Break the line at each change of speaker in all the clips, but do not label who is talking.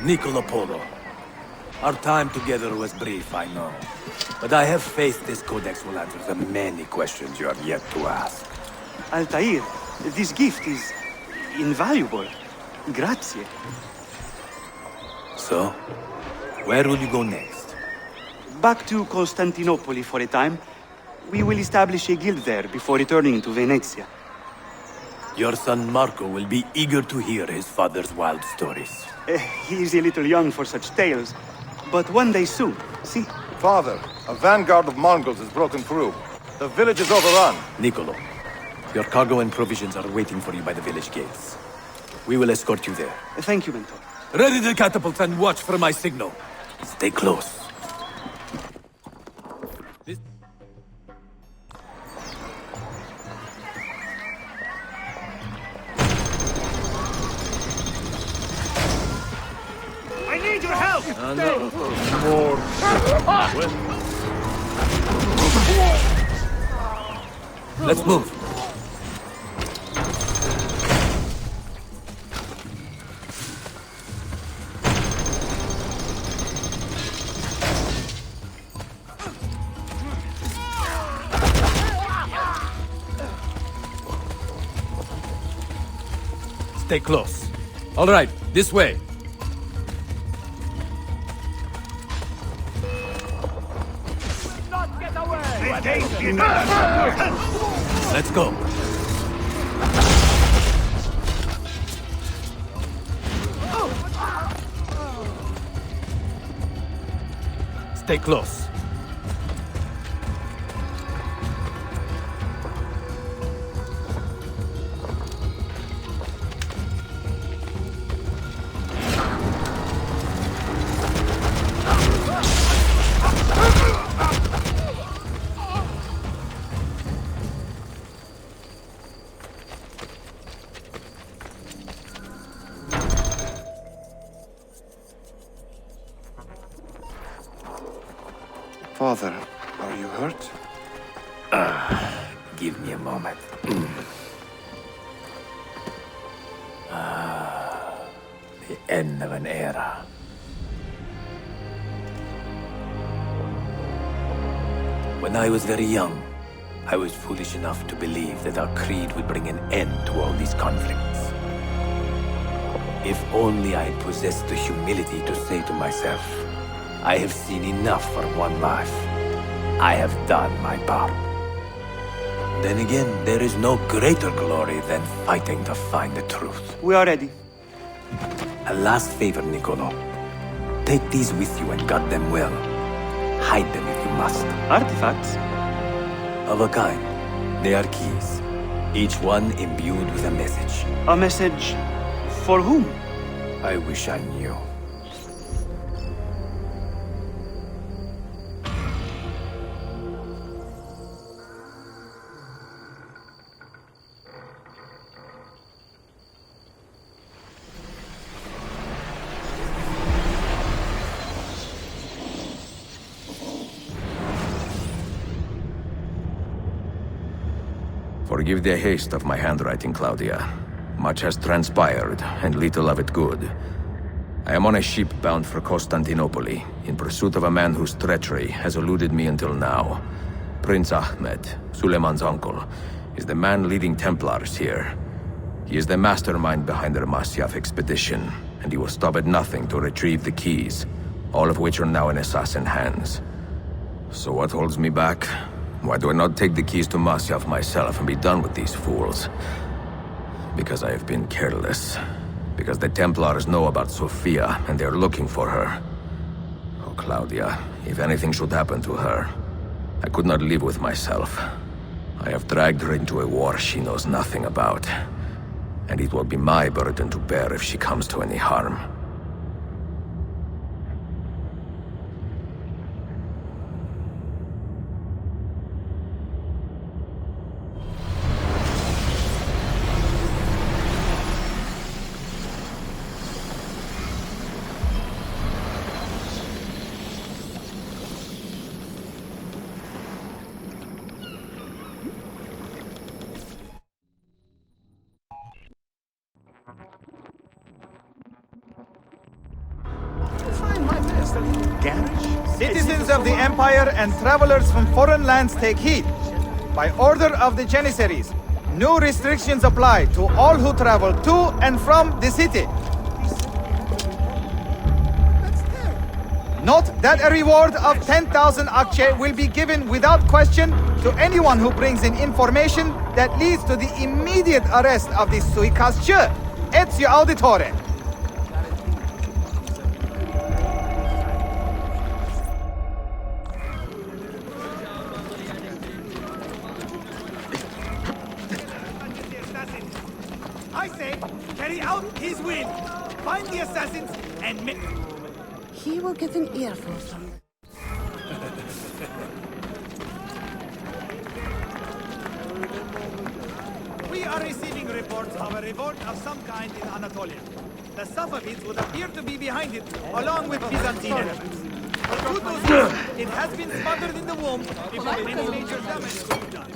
Niccolo Polo. Our time together was brief, I know. But I have faith this codex will answer the many questions you have yet to ask.
Altair, this gift is invaluable. Grazie.
So, where will you go next?
Back to Constantinople for a time. We will establish a guild there before returning to Venezia.
Your son Marco will be eager to hear his father's wild stories.
He is a little young for such tales, but one day soon, see?
Father, a vanguard of Mongols has broken through. The village is overrun.
Niccolo, your cargo and provisions are waiting for you by the village gates. We will escort you there.
Thank you, Mentor.
Ready the catapults and watch for my signal. Stay close.
I need your help!
Let's move. Stay close. All right, this way. Let's go. Stay close.
Father, are you hurt?
Give me a moment. The end of an era. When I was very young, I was foolish enough to believe that our creed would bring an end to all these conflicts. If only I had possessed the humility to say to myself, I have seen enough for one life. I have done my part. Then again, there is no greater glory than fighting to find the truth.
We are ready.
A last favor, Niccolo. Take these with you and guard them well. Hide them if you must.
Artifacts?
Of a kind. They are keys. Each one imbued with a message.
A message for whom?
I wish I knew.
Forgive the haste of my handwriting, Claudia. Much has transpired, and little of it good. I am on a ship bound for Constantinople, in pursuit of a man whose treachery has eluded me until now. Prince Ahmed, Suleiman's uncle, is the man leading Templars here. He is the mastermind behind their Masyaf expedition, and he will stop at nothing to retrieve the keys, all of which are now in assassin hands. So what holds me back? Why do I not take the keys to Masyaf myself and be done with these fools? Because I have been careless. Because the Templars know about Sophia, and they are looking for her. Oh, Claudia, if anything should happen to her, I could not live with myself. I have dragged her into a war she knows nothing about. And it will be my burden to bear if she comes to any harm.
Citizens of the Empire and travelers from foreign lands take heed. By order of the Janissaries, new restrictions apply to all who travel to and from the city. Note that a reward of 10,000 akçe will be given without question to anyone who brings in information that leads to the immediate arrest of the suikastçı. Ezio Auditore.
I say, carry out his will. Find the assassins and
He will get an earful from them.
We are receiving reports of a revolt of some kind in Anatolia. The Safavids would appear to be behind it, along with Byzantine elements. But good news is, it has been smothered in the womb before any major damage could be done.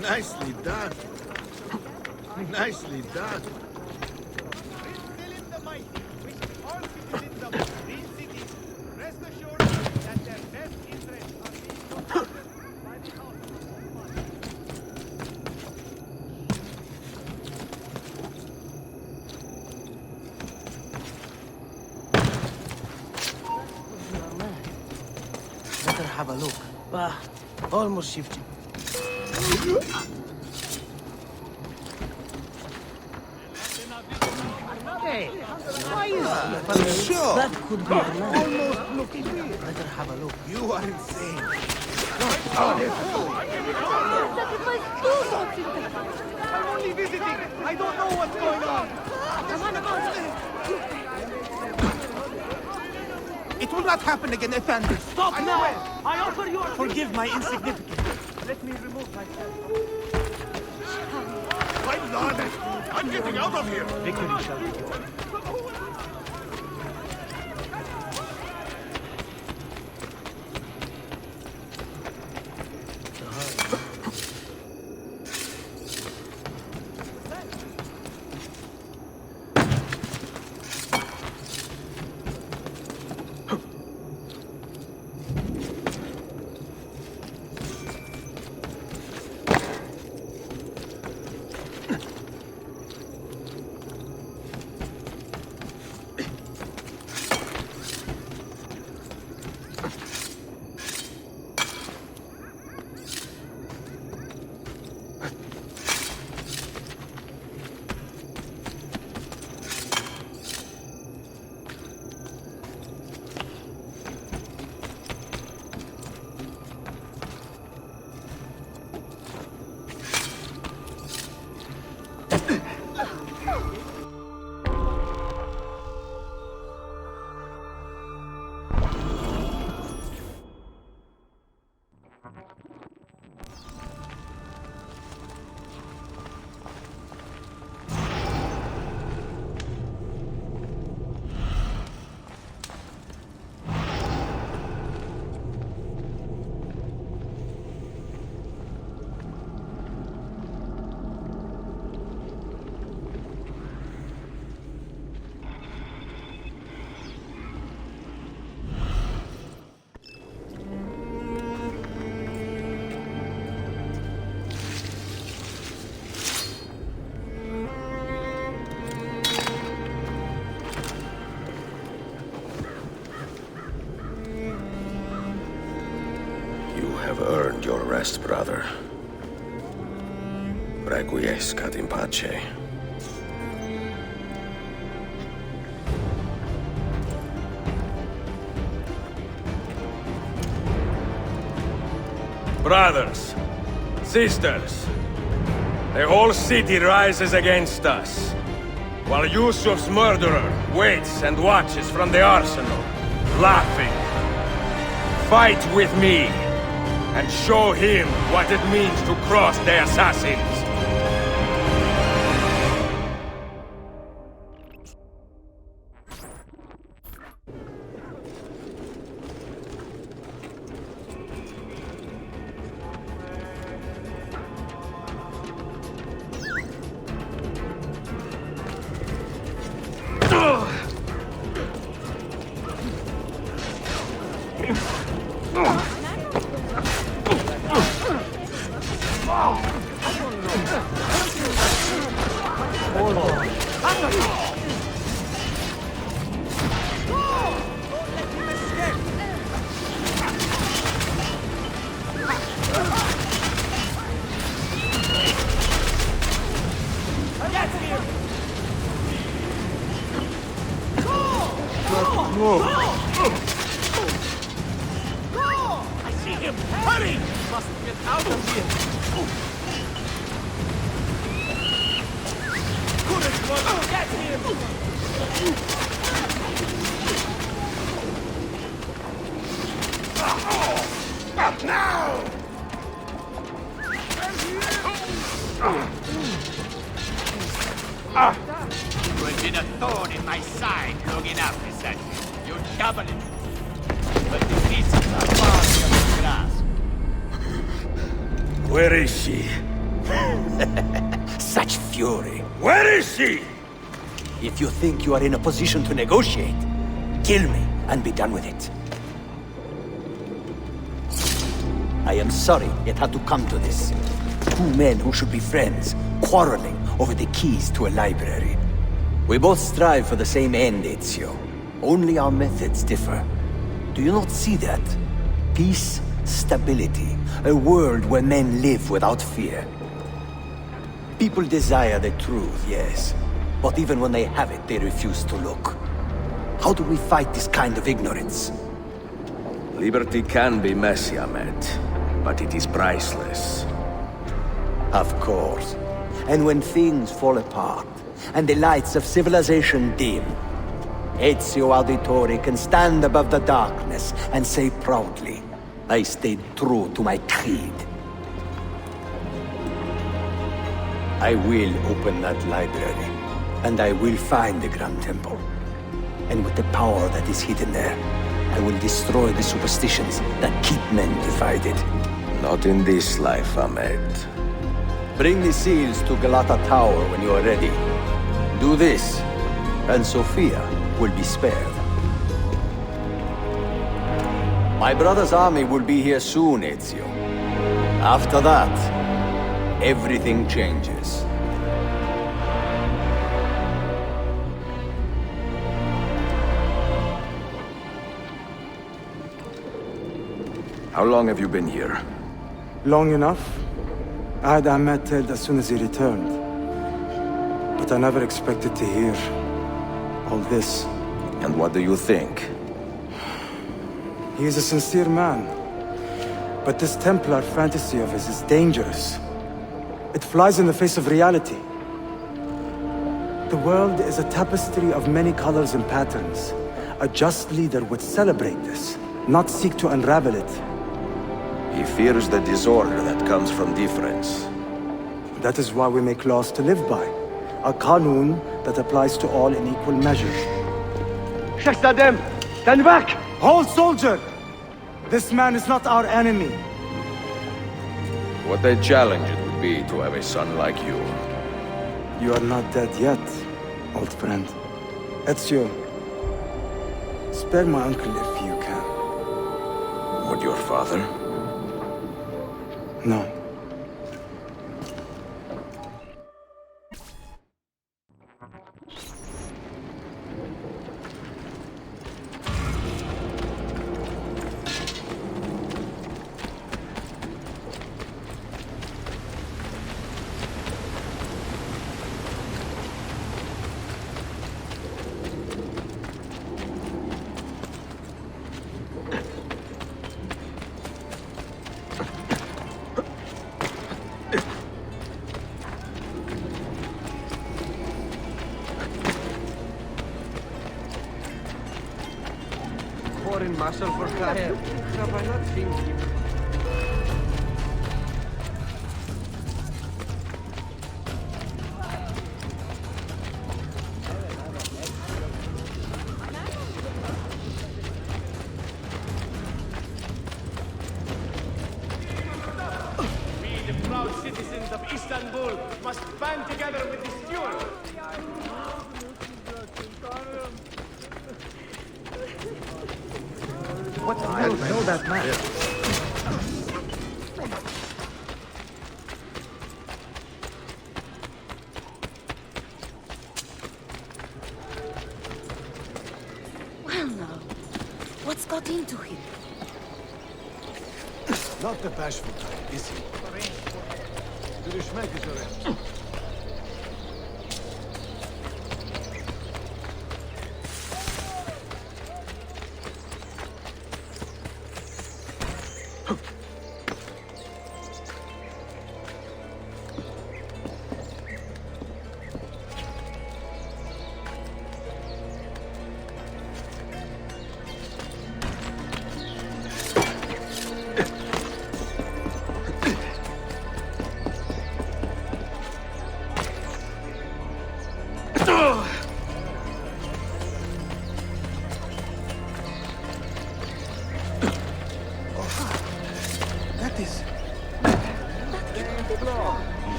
Nicely done. Nicely done.
Philip the Mighty wishes all citizens of the three cities rest assured that their best interests are being protected by the house of Osman.
Better have a look. Bah, almost shifting. Hey, why is he?
Sure.
That could be a man.
Almost looking.
Better have a look.
You are insane.
I'm only visiting. I don't know what's going on.
It will not happen again, Effendi.
Stop now! I offer you. Forgive my insignificance. Let me remove myself.
I'm honest. I'm getting out of here.
Victory shall be yours.
You have earned your rest, brother. Requiescat in pace.
Brothers, sisters, the whole city rises against us, while Yusuf's murderer waits and watches from the arsenal, laughing. Fight with me, and show him what it means to cross the assassins.
I see him! Hurry!
Must get out of here.
Courage, one! Get him! Now!
You have been a thorn in my side long enough, Assassin. You double it. But the pieces are far beyond your grasp.
Where is she?
Such fury.
Where is she?
If you think you are in a position to negotiate, kill me and be done with it. I am sorry it had to come to this. Two men who should be friends, quarreling over the keys to a library. We both strive for the same end, Ezio. Only our methods differ. Do you not see that? Peace, stability, a world where men live without fear. People desire the truth, yes. But even when they have it, they refuse to look. How do we fight this kind of ignorance?
Liberty can be messy, Ahmed, but it is priceless.
Of course. And when things fall apart, and the lights of civilization dim, Ezio Auditore can stand above the darkness and say proudly, I stayed true to my creed. I will open that library, and I will find the Grand Temple. And with the power that is hidden there, I will destroy the superstitions that keep men divided.
Not in this life, Ahmed.
Bring the seals to Galata Tower when you are ready. Do this, and Sofia will be spared. My brother's army will be here soon, Ezio. After that, everything changes.
How long have you been here?
Long enough. I had Ahmed killed as soon as he returned. But I never expected to hear all this.
And what do you think?
He is a sincere man. But this Templar fantasy of his is dangerous. It flies in the face of reality. The world is a tapestry of many colors and patterns. A just leader would celebrate this, not seek to unravel it.
He fears the disorder that comes from difference.
That is why we make laws to live by. A Qanun that applies to all in equal measure. Shahzadem, stand back! Hold, soldier! This man is not our enemy.
What a challenge it would be to have a son like you.
You are not dead yet, old friend. Ezio, spare my uncle if you can.
Would your father?
No.
Foreign muscle for hire. Have I not seen him?
We, the proud citizens of Istanbul, must band together with the steward.
What the hell? I know that man.
Well now, what's got into him?
Not the bashful type, is he? Du schmeckst already.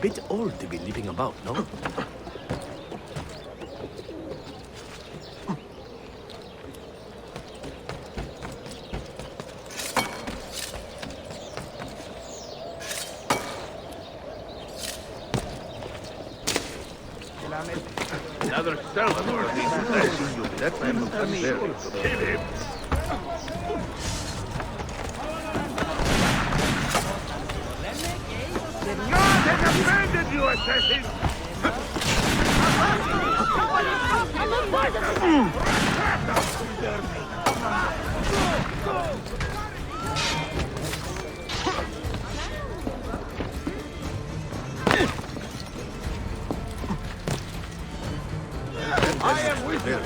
bit old to be leaping about, no?
Another Salvador. That man looks very kill him. God has abandoned you, assassin! I am with you.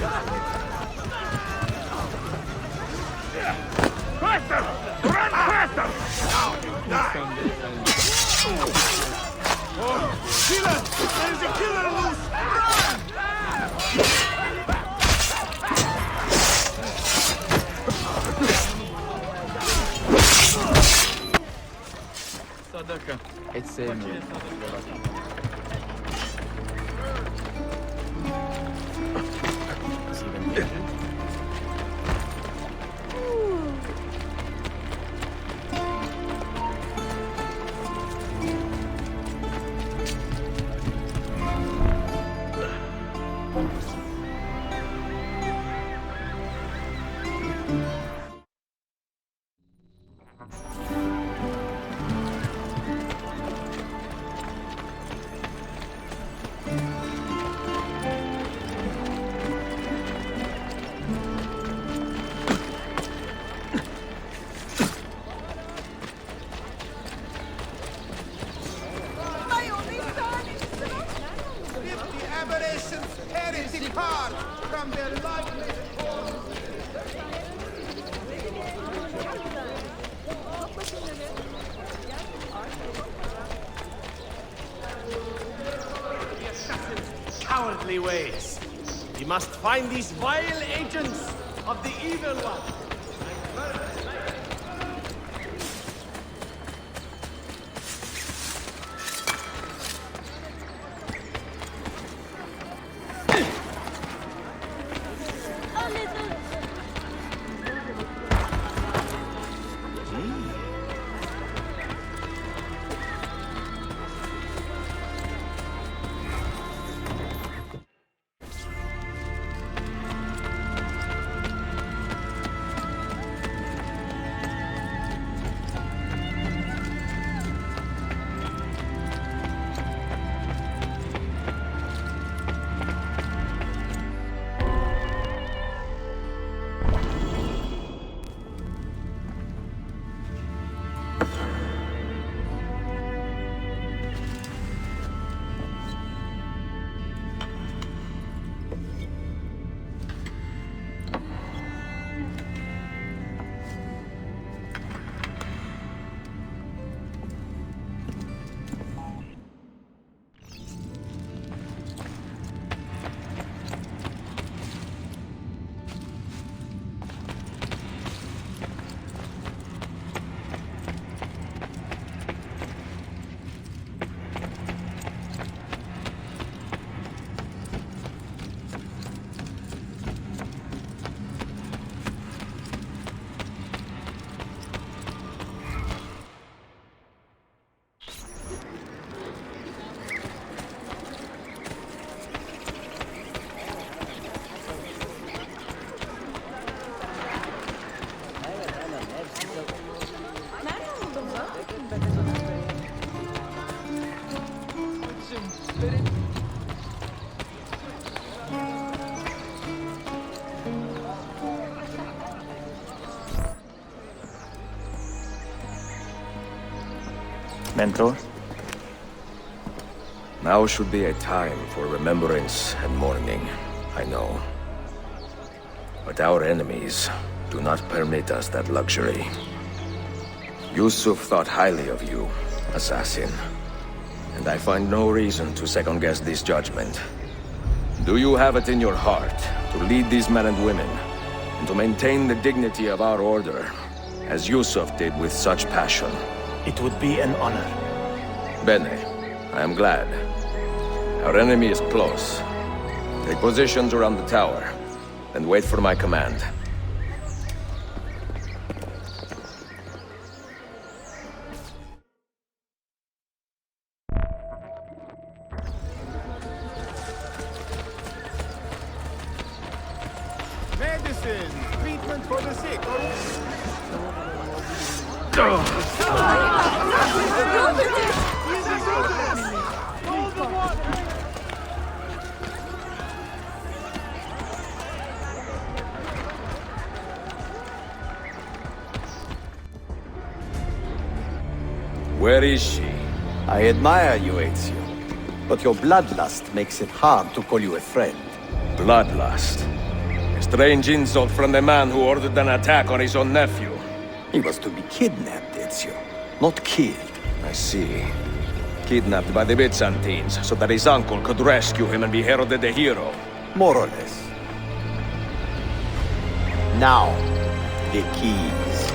Faster! Run faster! Now you die! Oh, killer! There's a killer loose!
Sadaka.
Hiç sevmiyorum.
Cowardly ways. We must find these vile agents of the evil one.
Mentor?
Now should be a time for remembrance and mourning, I know. But our enemies do not permit us that luxury. Yusuf thought highly of you, assassin. And I find no reason to second-guess this judgment. Do you have it in your heart to lead these men and women, and to maintain the dignity of our order, as Yusuf did with such passion?
It would be an honor.
Bene,
I am glad. Our enemy is close. Take positions around the tower, and wait for my command.
Medicine! Treatment for the sick!
Where is she?
I admire you, Ezio. But your bloodlust makes it hard to call you a friend.
Bloodlust. A strange insult from the man who ordered an attack on his own nephew.
He was to be kidnapped, Ezio, not killed.
I see. Kidnapped by the Byzantines, so that his uncle could rescue him and be heralded a hero.
More or less. Now, the keys.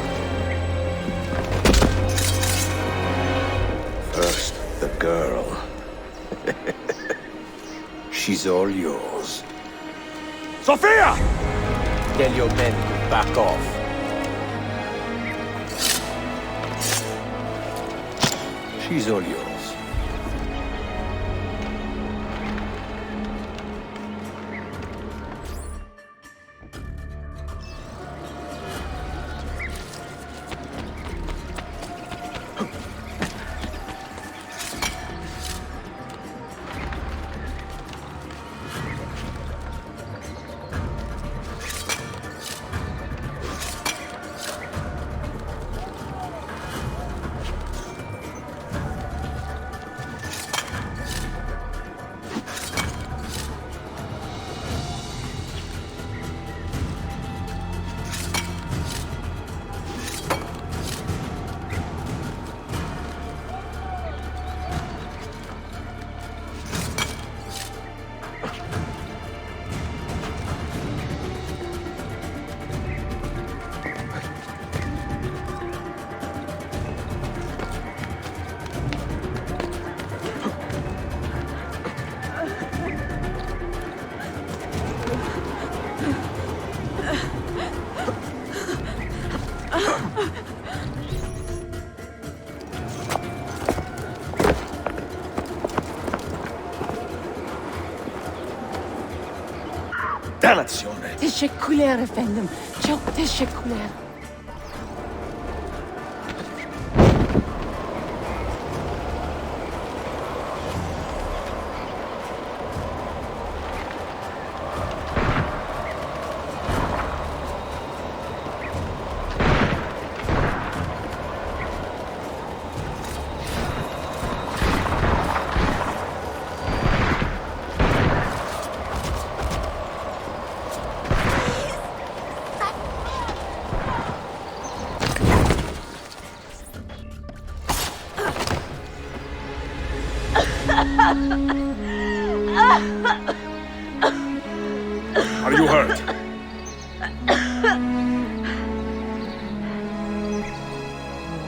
First, the girl.
She's all yours.
Sophia!
Tell your men to back off. She's all yours.
Dannazione!
تشكلير efendim. Çok teşekkürler.
Are you hurt?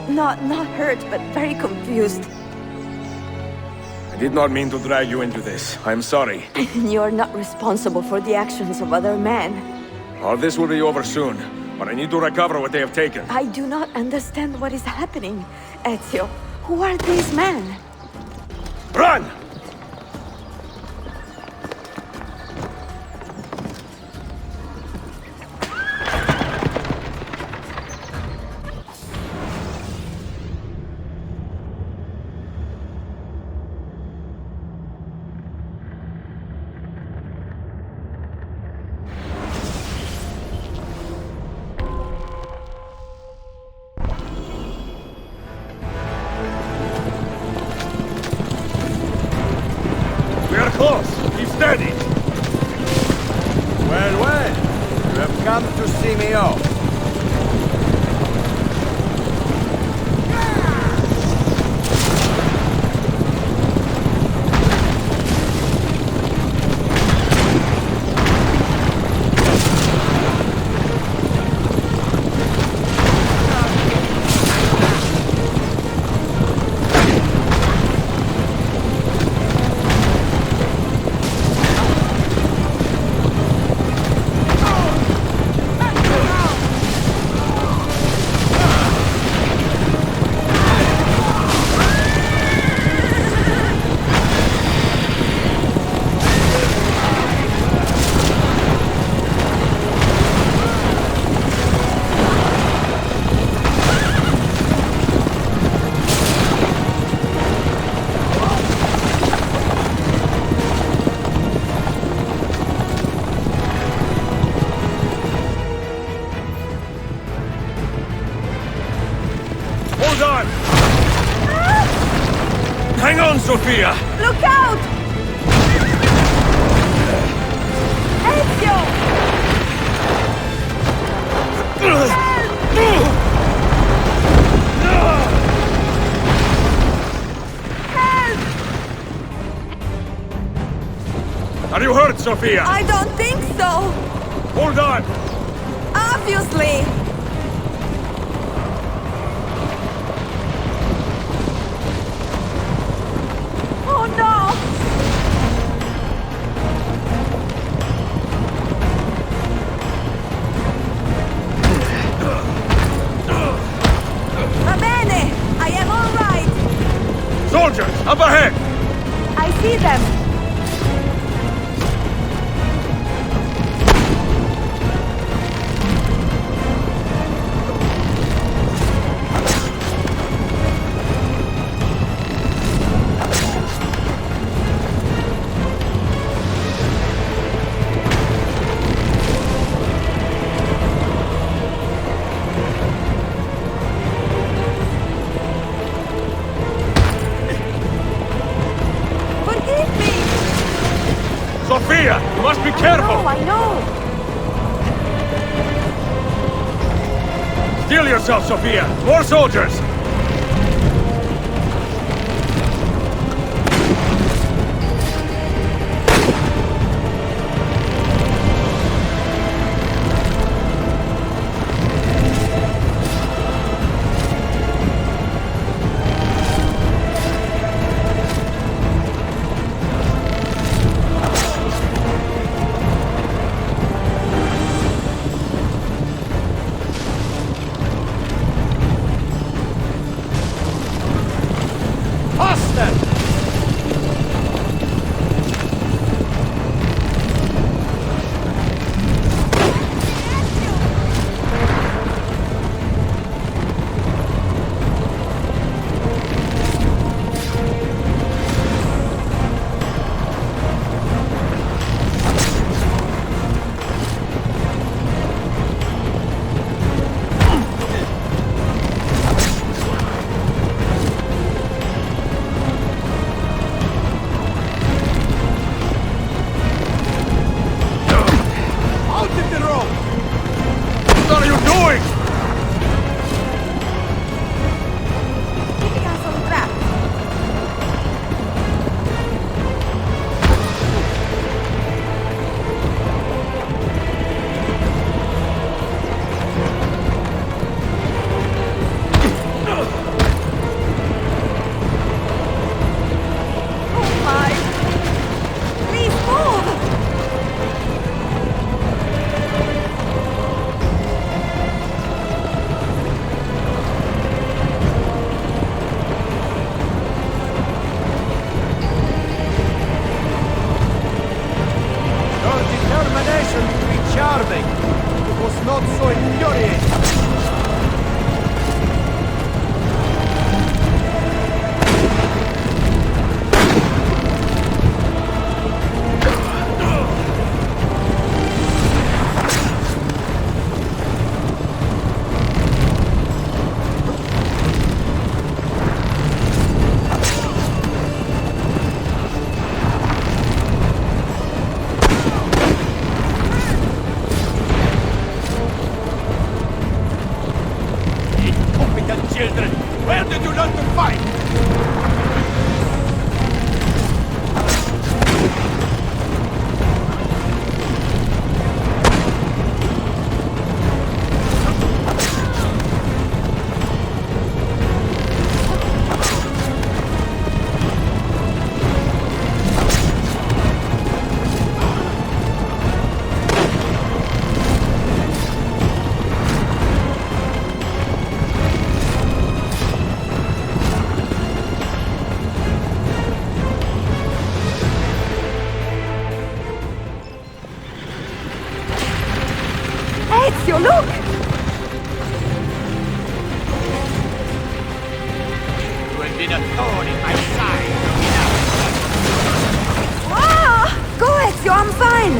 Not hurt, but very confused.
I did not mean to drag you into this. I'm sorry.
You're not responsible for the actions of other men.
All this will be over soon, but I need to recover what they have taken.
I do not understand what is happening, Ezio. Who are these men?
Run! Close! Keep steady!
Well, well. You have come to see me off.
Sophia!
Look out! Ezio!
Are you hurt, Sophia?
I don't think so!
Hold on!
Obviously! Oh no! Va bene! I am all right!
Soldiers, up ahead!
I see them!
Sophia, you must be careful!
I know!
Steel yourself, Sophia! More soldiers!
Ezio, look!
You have been a thorn in my side.
Ah! Go, Ezio, I'm fine!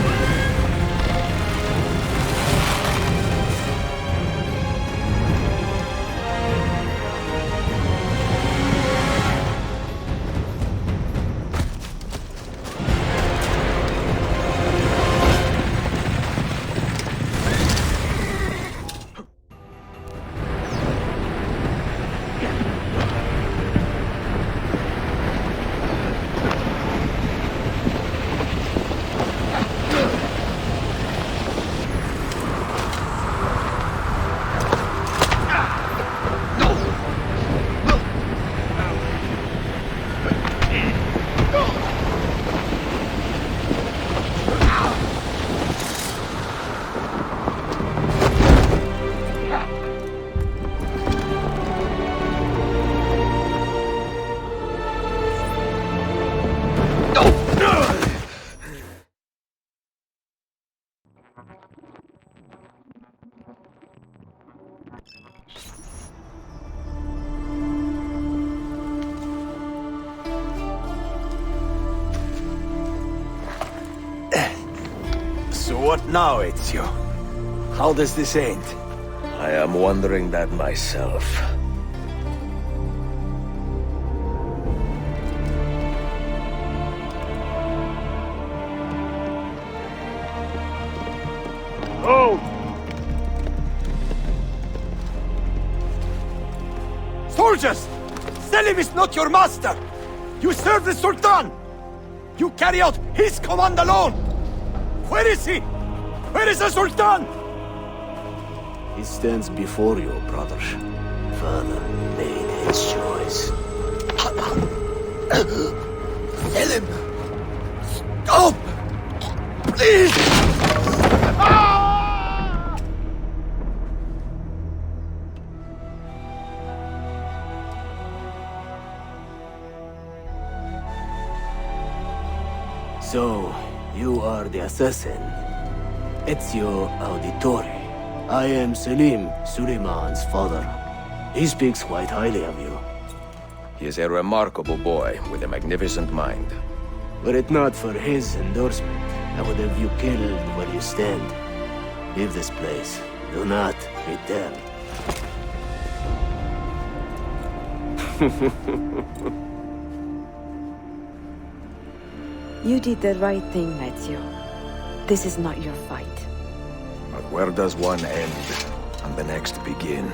So what now, Ezio? How does this end?
I am wondering that myself.
Oh!
Soldiers! Selim is not your master! You serve the Sultan! You carry out his command alone! Where is he? Where is the Sultan?
He stands before you, brother. Father made his choice.
Selim! Stop! Please!
So, you are the assassin. Ezio Auditore. I am Selim, Suleiman's father. He speaks quite highly of you.
He is a remarkable boy with a magnificent mind.
Were it not for his endorsement, I would have you killed where you stand. Leave this place. Do not return.
You did the right thing, Ezio. This is not your fight.
But where does one end and the next begin?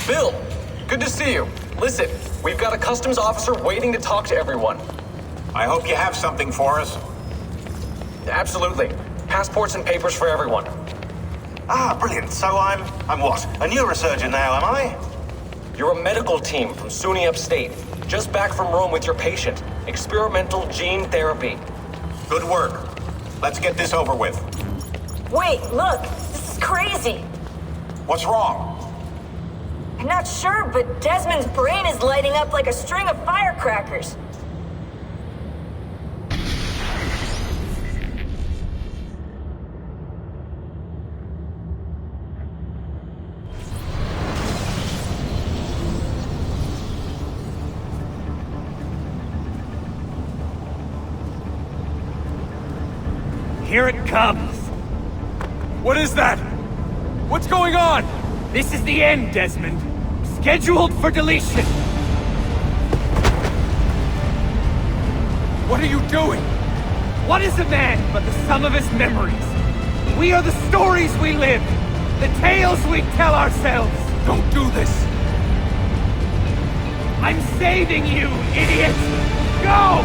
Bill, good to see you. Listen, we've got a customs officer waiting to talk to everyone.
I hope you have something for us.
Absolutely. Passports and papers for everyone.
Ah, brilliant. So I'm what? A neurosurgeon now, am I?
You're a medical team from SUNY Upstate. Just back from Rome with your patient. Experimental gene therapy.
Good work. Let's get this over with.
Wait, look! This is crazy!
What's wrong?
I'm not sure, but Desmond's brain is lighting up like a string of firecrackers.
Here it comes! What is that? What's going on? This is the end, Desmond. Scheduled for deletion. What are you doing? What is a man but the sum of his memories? We are the stories we live, the tales we tell ourselves. Don't do this. I'm saving you, idiot! Go!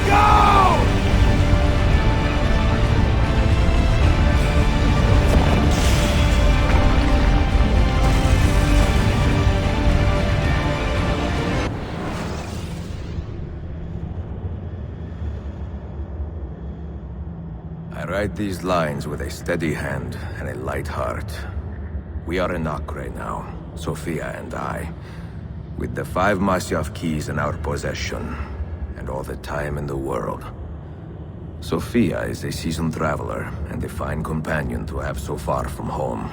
Go!
I write these lines with a steady hand and a light heart. We are in Acre now, Sofia and I, with the 5 Masyaf keys in our possession, and all the time in the world. Sofia is a seasoned traveler, and a fine companion to have so far from home.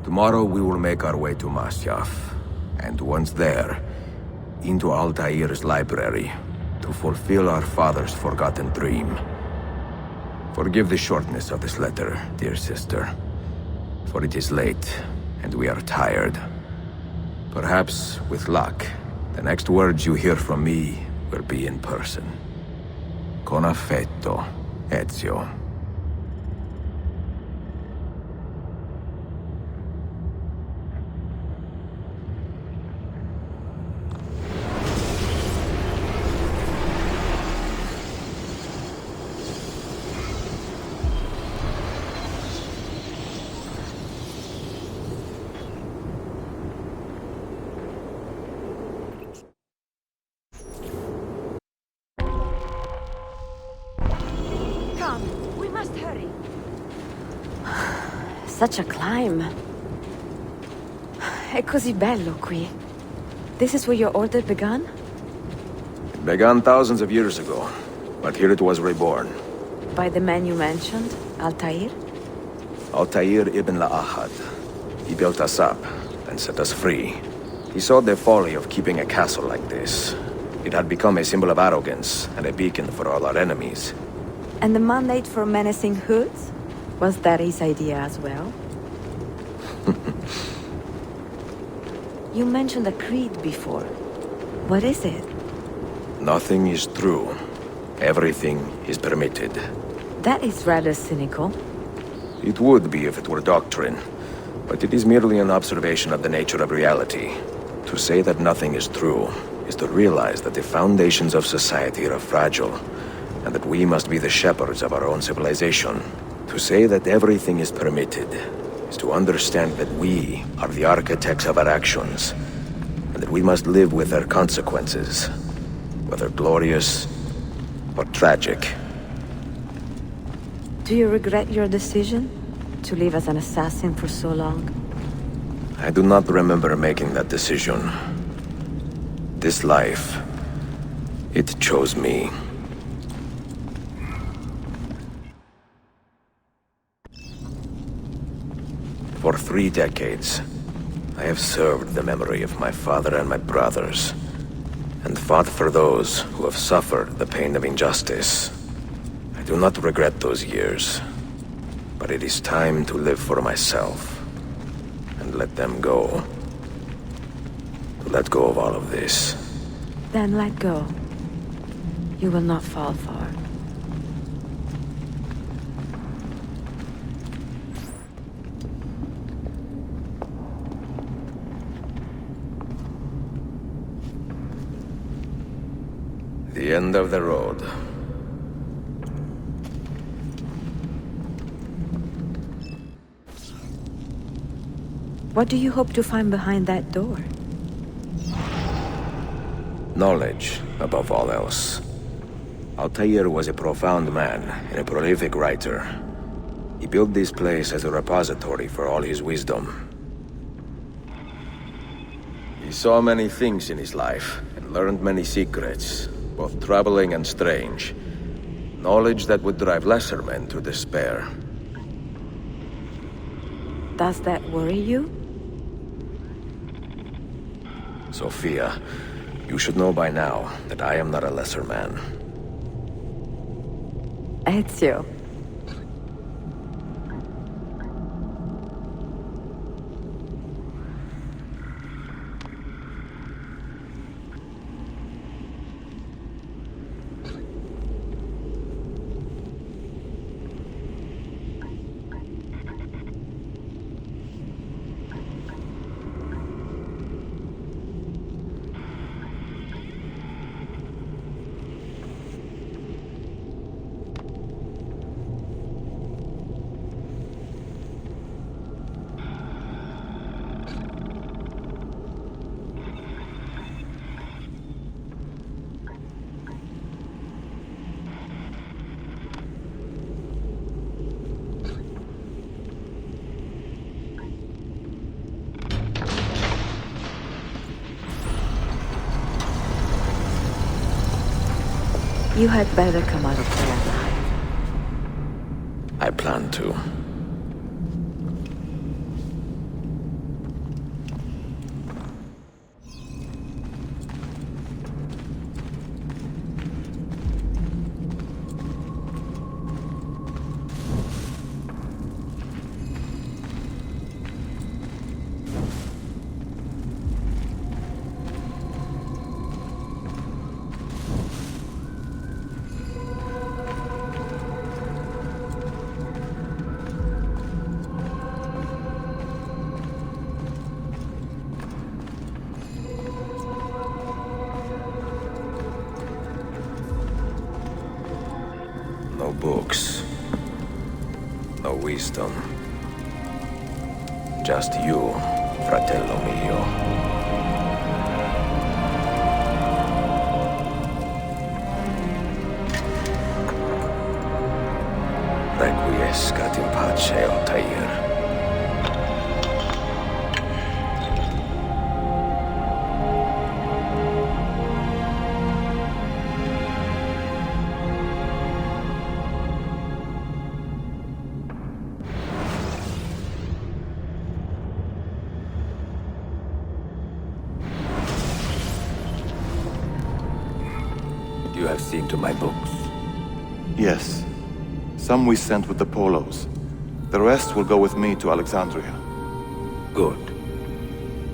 Tomorrow we will make our way to Masyaf, and once there, into Altair's library, to fulfill our father's forgotten dream. Forgive the shortness of this letter, dear sister, for it is late, and we are tired. Perhaps, with luck, the next words you hear from me will be in person. Con affetto, Ezio.
Such a climb. È così bello qui. This is where your order began?
It began thousands of years ago, but here it was reborn.
By the man you mentioned, Altair?
Altair ibn La'ahad. He built us up and set us free. He saw the folly of keeping a castle like this. It had become a symbol of arrogance and a beacon for all our enemies.
And the mandate for menacing hoods? Was that his idea as well? You mentioned a creed before. What is it?
Nothing is true. Everything is permitted.
That is rather cynical.
It would be if it were doctrine, but it is merely an observation of the nature of reality. To say that nothing is true is to realize that the foundations of society are fragile, and that we must be the shepherds of our own civilization. To say that everything is permitted is to understand that we are the architects of our actions, and that we must live with their consequences, whether glorious or tragic.
Do you regret your decision to live as an assassin for so long?
I do not remember making that decision. This life, it chose me. For 3 decades, I have served the memory of my father and my brothers, and fought for those who have suffered the pain of injustice. I do not regret those years, but it is time to live for myself, and let them go. To let go of all of this.
Then let go. You will not fall far.
The end of the road.
What do you hope to find behind that door?
Knowledge, above all else. Altair was a profound man and a prolific writer. He built this place as a repository for all his wisdom. He saw many things in his life and learned many secrets, both troubling and strange. Knowledge that would drive lesser men to despair.
Does that worry you?
Sophia, you should know by now that I am not a lesser man.
Ezio. You had better come out of there alive.
I plan to. No books. No wisdom. Just you, fratello mio. Requiescat in pace, Altair.
You have seen to my books.
Yes. Some we sent with the Polos. The rest will go with me to Alexandria.
Good.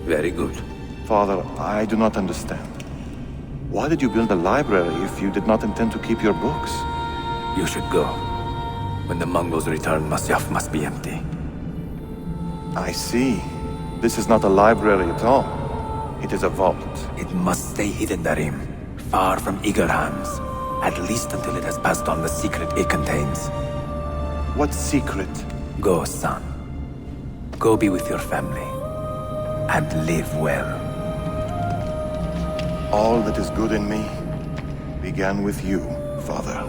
Very good.
Father, I do not understand. Why did you build a library if you did not intend to keep your books?
You should go. When the Mongols return, Masyaf must be empty.
I see. This is not a library at all. It is a vault.
It must stay hidden, Darim. Far from eager hands. At least until it has passed on the secret it contains.
What secret?
Go, son. Go be with your family. And live well.
All that is good in me began with you, Father.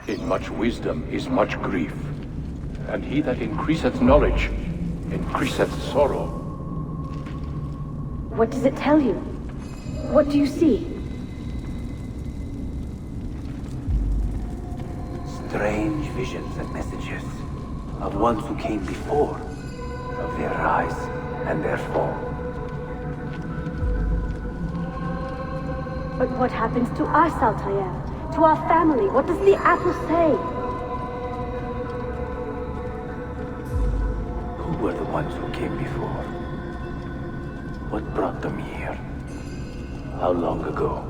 In much wisdom is much grief, and he that increaseth knowledge increaseth sorrow.
What does it tell you? What do you see?
Strange visions and messages of ones who came before, of their rise and their fall.
But what happens to us, Altair? To our family? What does the apple say?
Who were the ones who came before? What brought them here? How long ago?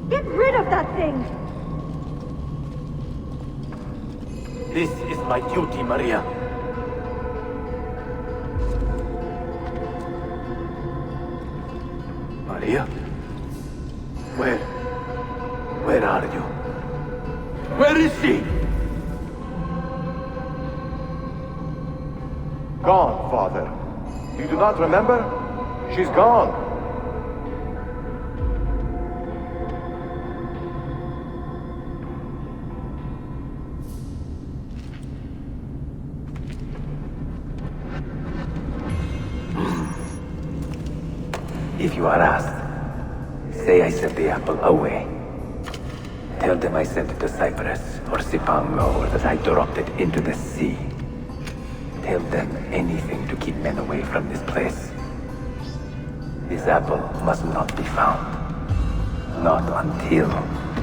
Get rid of that thing!
This is my duty, Maria. Maria? Where are you? Where is she?
Gone, Father. You do not remember? She's gone.
If you are asked, say I sent the apple away. Tell them I sent it to Cyprus or Cipango, or that I dropped it into the sea. Tell them anything to keep men away from this place. This apple must not be found. Not until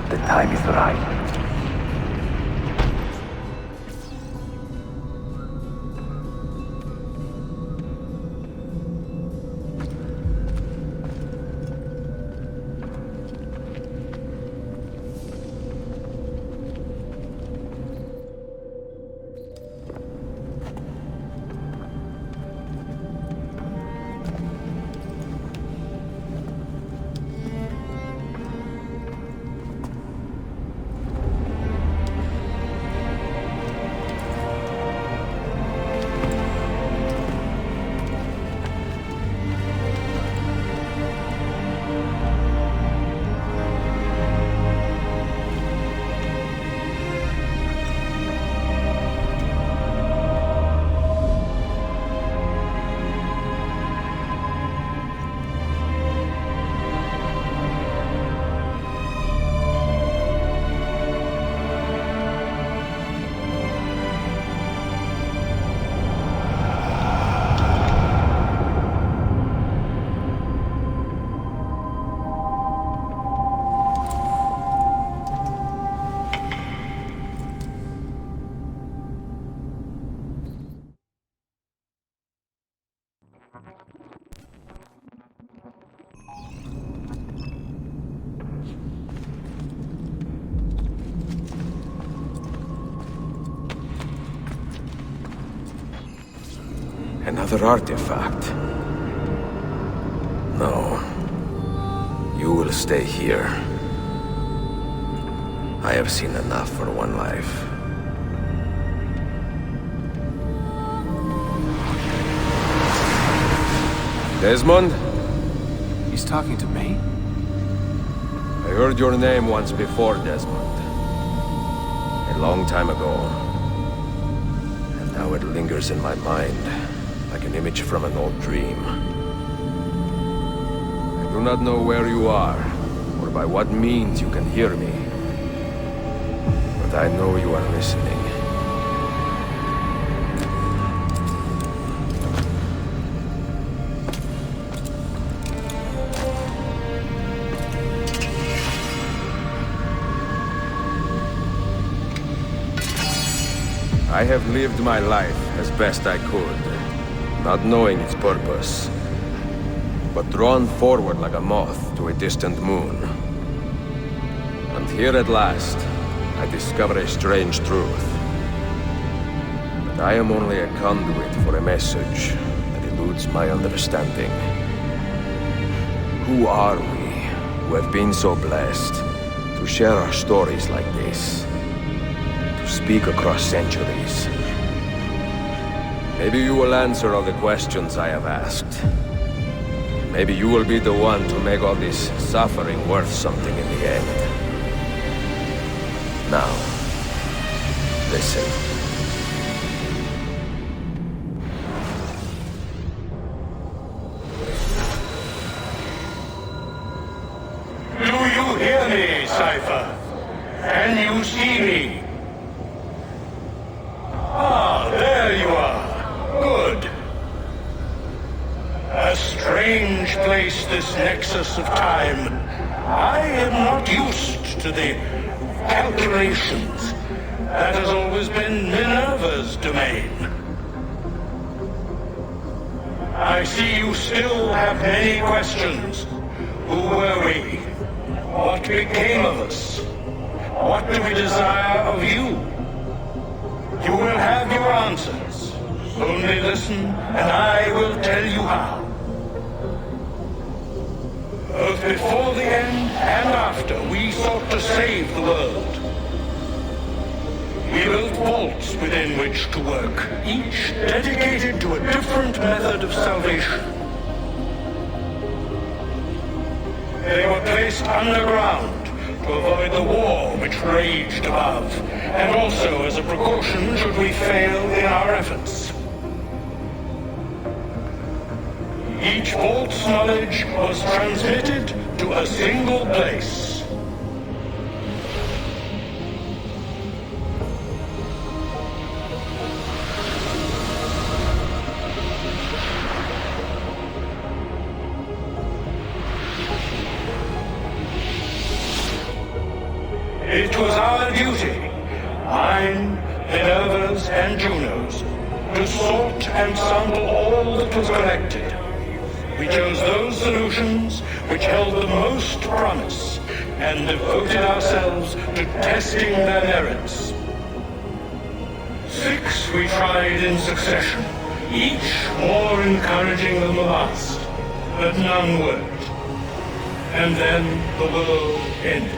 the time is right.
Another artifact. No. You will stay here. I have seen enough for one life. Desmond?
He's talking to me?
I heard your name once before, Desmond. A long time ago. And now it lingers in my mind, like an image from an old dream. I do not know where you are, or by what means you can hear me. But I know you are listening. I have lived my life as best I could, not knowing its purpose, but drawn forward like a moth to a distant moon. And here at last, I discover a strange truth. That I am only a conduit for a message that eludes my understanding. Who are we, who have been so blessed to share our stories like this? Speak across centuries. Maybe you will answer all the questions I have asked. Maybe you will be the one to make all this suffering worth something in the end. Now, listen.
Do you hear me, Cypher? Can you see me? Ah, there you are. Good. A strange place, this nexus of time. I am not used to the calculations. That has always been Minerva's domain. I see you still have many questions. Who were we? What became of us? What do we desire of you? You will have your answers. Only listen, and I will tell you how. Both before the end and after, we sought to save the world. We built vaults within which to work, each dedicated to a different method of salvation. They were placed underground to avoid the war which raged above, and also as a precaution should we fail in our efforts. Each vault's knowledge was transmitted to a single place. It was our duty, mine, Minerva's, and Juno's, to sort and sample all that was collected. We chose those solutions which held the most promise, and devoted ourselves to testing their merits. 6 we tried in succession, each more encouraging than the last, but none worked. And then the world ended.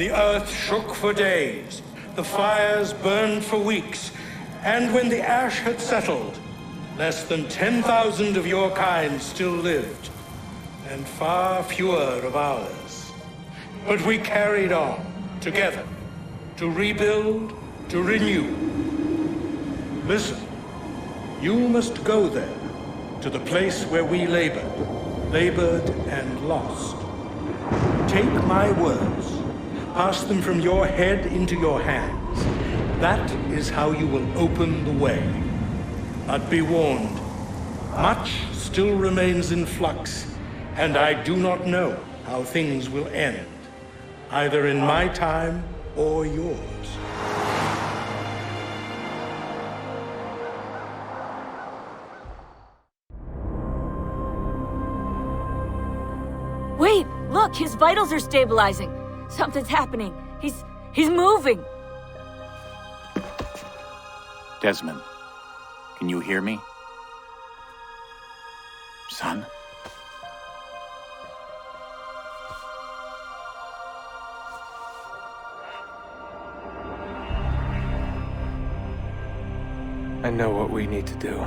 the earth shook for days, the fires burned for weeks, and when the ash had settled, less than 10,000 of your kind still lived, and far fewer of ours. But we carried on, together, to rebuild, to renew. Listen, you must go there, to the place where we labored and lost. Take my words, pass them from your head into your hands. That is how you will open the way. But be warned, much still remains in flux, and I do not know how things will end, either in my time or yours.
Wait, look, his vitals are stabilizing. Something's happening. He's moving.
Desmond, can you hear me? Son?
I know what we need to do.